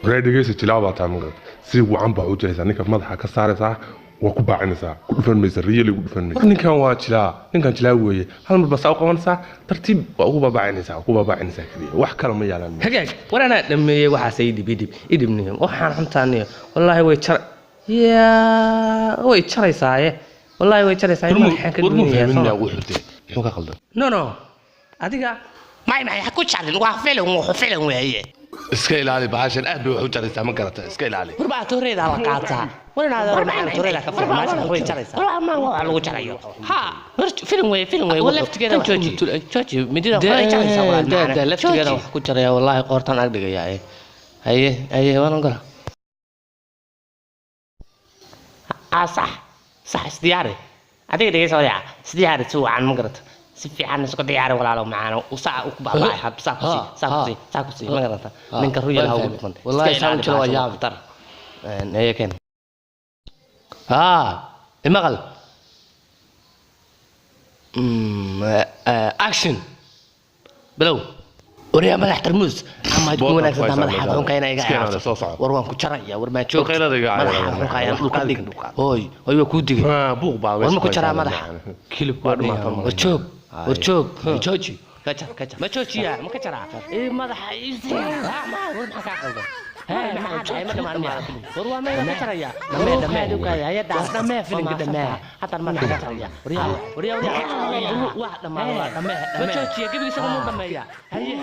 reedigiisa jilaaba taamad si wacan baa u jiraysaa ninka madaxa ka saaraysaa waa ku baacinaysaa ku dhufan maysa riyali ku dhufan maysa ninkan waa jilaa weeye hal mar bas u qabanaysaa tartiib waa ugu baabacinaysaa kaliya wax kale ma yaalan hagaag war anaa dhameeyey waxaas idibniyo waxaan xuntaaniyo wallaahi way jaraysaaye wallaahi way jaraysaa waxaan ka duunayaa muxuu ka qaldan no adiga ما كوتشارين وافلن وحفلن وهي iska ilaali baashan aad bay wax u jaraysaa ma garata iska ilaali وربع توريدا لا قاطع وين هذا معنا توريدا كفر ما وين جريسا ما هو لو جريو ها فيلم وي ولا لفت كده جوجي مدير ولا جريسا ولا لفت كده wax ku jaraya wallahi qoortan ag dhigaya haye waan gala صح isdiyaari adiga dhigayso yaa isdiyaari soo aan ma garata si fiican isku diyaari walaalo macaan oo saa u baahay hab saakusi ma garata ninka ruyal ha ugu dhufan wallahi saan jiro waa yaab tar ayakeen المغل اكشن بلو وريا مدح ترموز اما تكون wanaagsan madax xun kayna iga ciyaarto war waan ku jaraya war ma joog madax xun kayna dhulka dhig hooy way ku digay buuq baa war ma ku jaraa madax kilib waa dhumaatan war joog jooji kaja ma joojiya ma ka jaraa madax iisi ma war ma ka qaldan ما جاي ما دمان ما وروا ما تريا دمه دوكا يا دمه فيلم دمه حتى ما تريا وريا واحد دمه ما تشوفي كيف يسمون دمه يا هي